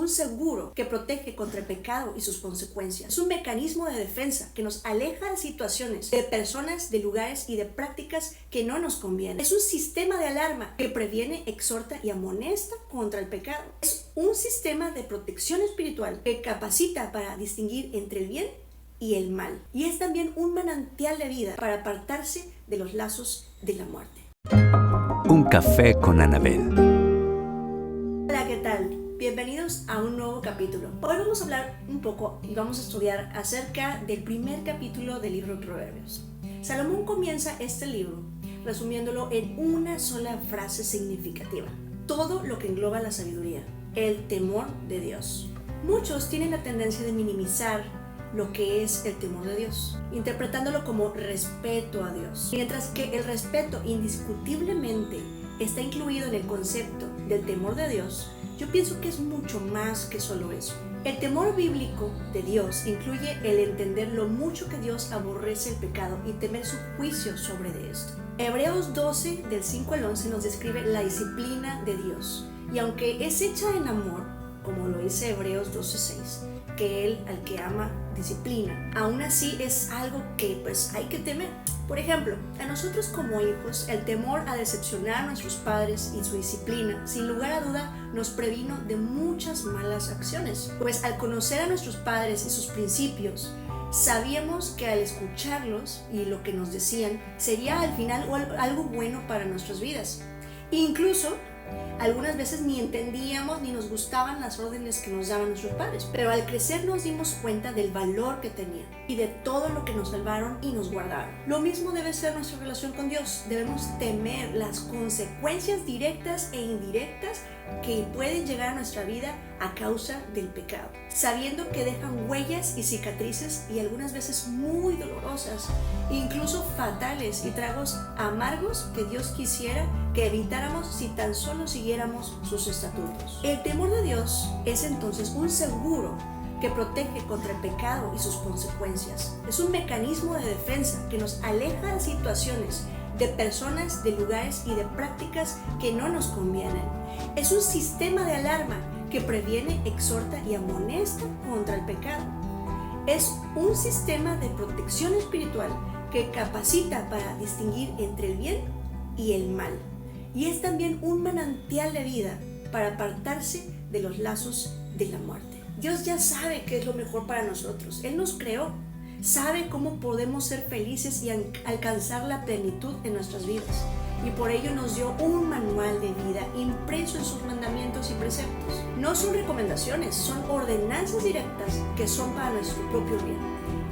un seguro que protege contra el pecado y sus consecuencias. Es un mecanismo de defensa que nos aleja de situaciones, de personas, de lugares y de prácticas que no nos convienen. Es un sistema de alarma que previene, exhorta y amonesta contra el pecado. Es un sistema de protección espiritual que capacita para distinguir entre el bien y el mal. Y es también un manantial de vida para apartarse de los lazos de la muerte. Un café con Anabel. Hola, ¿qué tal? Bienvenidos a un nuevo capítulo. Hoy vamos a hablar un poco y vamos a estudiar acerca del primer capítulo del libro de Proverbios. Salomón comienza este libro resumiéndolo en una sola frase significativa: todo lo que engloba la sabiduría, el temor de Dios. Muchos tienen la tendencia de minimizar lo que es el temor de Dios, interpretándolo como respeto a Dios, mientras que el respeto indiscutiblemente está incluido en el concepto del temor de Dios. Yo pienso que es mucho más que solo eso. El temor bíblico de Dios incluye el entender lo mucho que Dios aborrece el pecado y temer su juicio sobre esto. Hebreos 12, del 5 al 11, nos describe la disciplina de Dios, y aunque es hecha en amor, como lo dice Hebreos 12:6, que Él al que ama disciplina, aún así es algo que hay que temer. Por ejemplo, a nosotros como hijos, el temor a decepcionar a nuestros padres y su disciplina, sin lugar a duda, nos previno de muchas malas acciones. Pues al conocer a nuestros padres y sus principios, sabíamos que al escucharlos y lo que nos decían, sería al final algo bueno para nuestras vidas. Incluso, algunas veces ni entendíamos ni nos gustaban las órdenes que nos daban nuestros padres, pero al crecer nos dimos cuenta del valor que tenían y de todo lo que nos salvaron y nos guardaron. Lo mismo debe ser nuestra relación con Dios. Debemos temer las consecuencias directas e indirectas que pueden llegar a nuestra vida a causa del pecado, sabiendo que dejan huellas y cicatrices, y algunas veces muy dolorosas, incluso fatales, y tragos amargos que Dios quisiera que evitáramos si tan solo siguiéramos sus estatutos. El temor de Dios es entonces un seguro que protege contra el pecado y sus consecuencias. Es un mecanismo de defensa que nos aleja de situaciones, de personas, de lugares y de prácticas que no nos convienen. Es un sistema de alarma que previene, exhorta y amonesta contra el pecado. Es un sistema de protección espiritual que capacita para distinguir entre el bien y el mal. Y es también un manantial de vida para apartarse de los lazos de la muerte. Dios ya sabe qué es lo mejor para nosotros. Él nos creó, sabe cómo podemos ser felices y alcanzar la plenitud en nuestras vidas. Y por ello nos dio un manual de vida impreso en sus mandamientos y preceptos. No son recomendaciones, son ordenanzas directas que son para nuestro propio bien.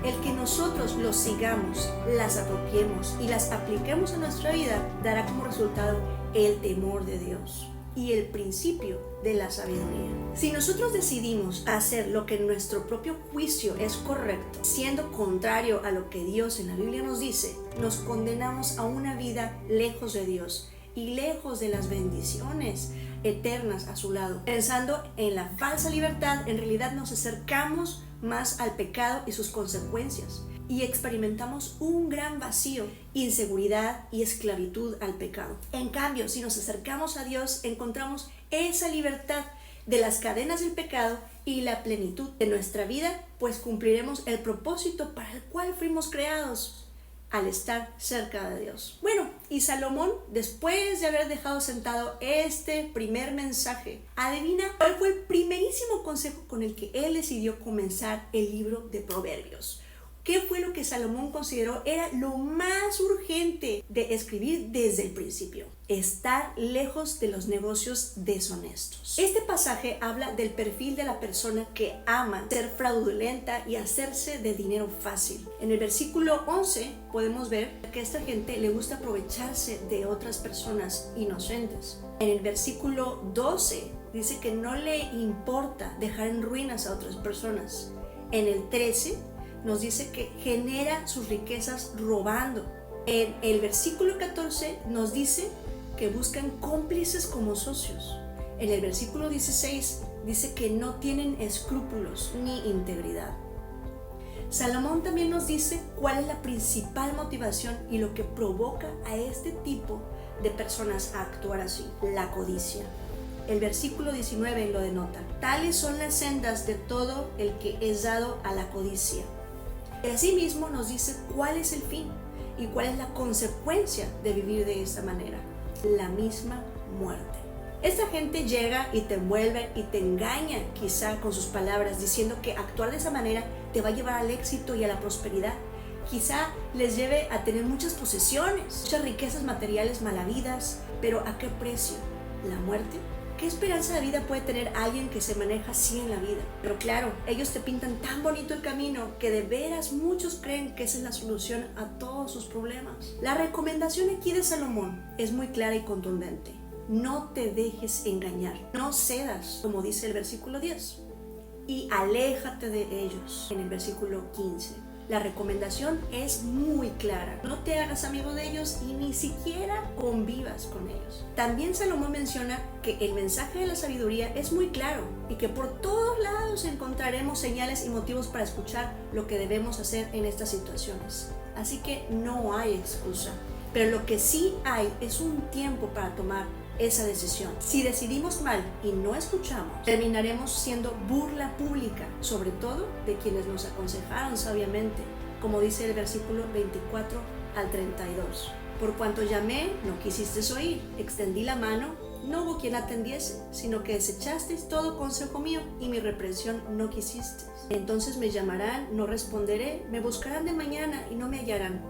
El que nosotros los sigamos, las apropiemos y las apliquemos a nuestra vida dará como resultado el temor de Dios y el principio de la sabiduría. Si nosotros decidimos hacer lo que en nuestro propio juicio es correcto, siendo contrario a lo que Dios en la Biblia nos dice, nos condenamos a una vida lejos de Dios y lejos de las bendiciones eternas a su lado. Pensando en la falsa libertad, en realidad nos acercamos más al pecado y sus consecuencias, y experimentamos un gran vacío, inseguridad y esclavitud al pecado. En cambio, si nos acercamos a Dios, encontramos esa libertad de las cadenas del pecado y la plenitud de nuestra vida, pues cumpliremos el propósito para el cual fuimos creados, al estar cerca de Dios. Bueno, y Salomón, después de haber dejado sentado este primer mensaje, adivina cuál fue el primerísimo consejo con el que él decidió comenzar el libro de Proverbios. ¿Qué fue lo que Salomón consideró era lo más urgente de escribir desde el principio? Estar lejos de los negocios deshonestos. Este pasaje habla del perfil de la persona que ama ser fraudulenta y hacerse de dinero fácil. En el versículo 11 podemos ver que a esta gente le gusta aprovecharse de otras personas inocentes. En el versículo 12 dice que no le importa dejar en ruinas a otras personas. En el 13 nos dice que genera sus riquezas robando. En el versículo 14 nos dice que buscan cómplices como socios. En el versículo 16 dice que no tienen escrúpulos ni integridad. Salomón también nos dice cuál es la principal motivación y lo que provoca a este tipo de personas a actuar así: la codicia. El versículo 19 lo denota. Tales son las sendas de todo el que es dado a la codicia. Y asimismo nos dice cuál es el fin y cuál es la consecuencia de vivir de esta manera. La misma muerte. Esta gente llega y te envuelve y te engaña quizá con sus palabras diciendo que actuar de esa manera te va a llevar al éxito y a la prosperidad. Quizá les lleve a tener muchas posesiones, muchas riquezas materiales malavidas, pero ¿a qué precio? ¿La muerte? ¿Qué esperanza de vida puede tener alguien que se maneja así en la vida? Pero claro, ellos te pintan tan bonito el camino que de veras muchos creen que esa es la solución a todos sus problemas. La recomendación aquí de Salomón es muy clara y contundente. No te dejes engañar, no cedas, como dice el versículo 10, y aléjate de ellos en el versículo 15. La recomendación es muy clara. No te hagas amigo de ellos y ni siquiera convivas con ellos. También Salomón menciona que el mensaje de la sabiduría es muy claro y que por todos lados encontraremos señales y motivos para escuchar lo que debemos hacer en estas situaciones. Así que no hay excusa. Pero lo que sí hay es un tiempo para tomar esa decisión. Si decidimos mal y no escuchamos, terminaremos siendo burla pública, sobre todo de quienes nos aconsejaron sabiamente, como dice el versículo 24 al 32. Por cuanto llamé, no quisiste oír, extendí la mano, no hubo quien atendiese, sino que desechasteis todo consejo mío y mi reprensión no quisisteis. Entonces me llamarán, no responderé, me buscarán de mañana y no me hallarán,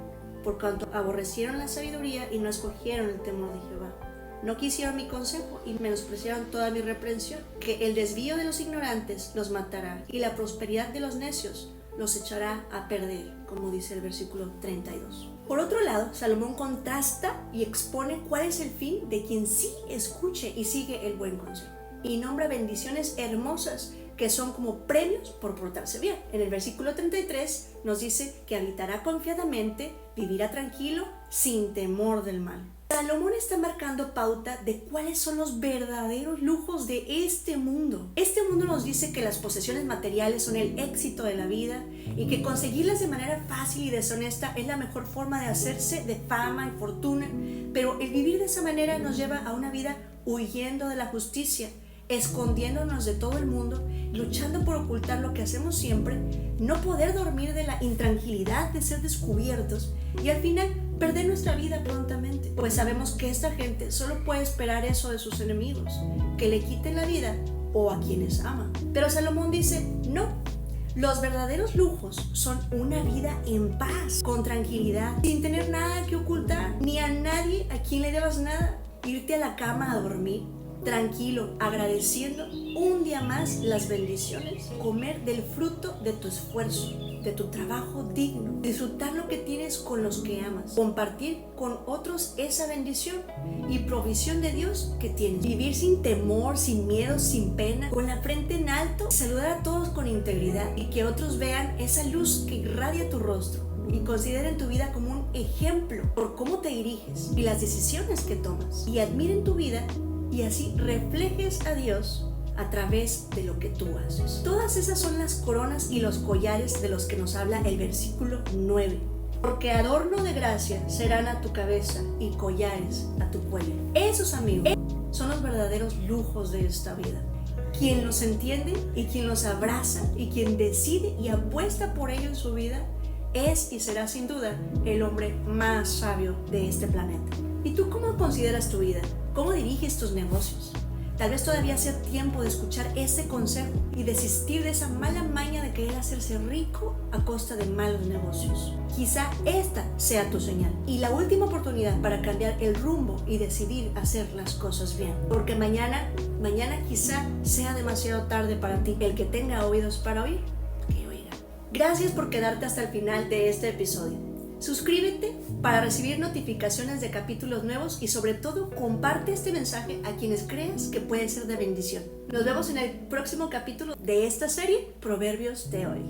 por cuanto aborrecieron la sabiduría y no escogieron el temor de Jehová. No quisieron mi consejo y menospreciaron toda mi reprensión, que el desvío de los ignorantes los matará y la prosperidad de los necios los echará a perder, como dice el versículo 32. Por otro lado, Salomón contrasta y expone cuál es el fin de quien sí escuche y sigue el buen consejo, y nombra bendiciones hermosas que son como premios por portarse bien. En el versículo 33 nos dice que habitará confiadamente, vivirá tranquilo, sin temor del mal. Salomón está marcando pauta de cuáles son los verdaderos lujos de este mundo. Este mundo nos dice que las posesiones materiales son el éxito de la vida y que conseguirlas de manera fácil y deshonesta es la mejor forma de hacerse de fama y fortuna, pero el vivir de esa manera nos lleva a una vida huyendo de la justicia, escondiéndonos de todo el mundo, luchando por ocultar lo que hacemos siempre, no poder dormir de la intranquilidad de ser descubiertos y al final perder nuestra vida prontamente, pues sabemos que esta gente solo puede esperar eso de sus enemigos, que le quiten la vida o a quienes aman. Pero Salomón dice, no, los verdaderos lujos son una vida en paz, con tranquilidad, sin tener nada que ocultar, ni a nadie a quien le debas nada, irte a la cama a dormir tranquilo, agradeciendo un día más las bendiciones, comer del fruto de tu esfuerzo, de tu trabajo digno, disfrutar lo que tienes con los que amas, compartir con otros esa bendición y provisión de Dios que tienes, vivir sin temor, sin miedo, sin pena, con la frente en alto, saludar a todos con integridad y que otros vean esa luz que irradia tu rostro y consideren tu vida como un ejemplo por cómo te diriges y las decisiones que tomas y admiren tu vida y así reflejes a Dios a través de lo que tú haces. Todas esas son las coronas y los collares de los que nos habla el versículo 9. Porque adorno de gracia serán a tu cabeza y collares a tu cuello. Esos, amigos, son los verdaderos lujos de esta vida. Quien los entiende y quien los abraza y quien decide y apuesta por ello en su vida es y será sin duda el hombre más sabio de este planeta. ¿Y tú cómo consideras tu vida? ¿Cómo diriges tus negocios? Tal vez todavía sea tiempo de escuchar ese consejo y desistir de esa mala maña de querer hacerse rico a costa de malos negocios. Quizá esta sea tu señal y la última oportunidad para cambiar el rumbo y decidir hacer las cosas bien. Porque mañana quizá sea demasiado tarde para ti. El que tenga oídos para oír, que oiga. Gracias por quedarte hasta el final de este episodio. Suscríbete para recibir notificaciones de capítulos nuevos y sobre todo comparte este mensaje a quienes creas que puede ser de bendición. Nos vemos en el próximo capítulo de esta serie Proverbios de hoy.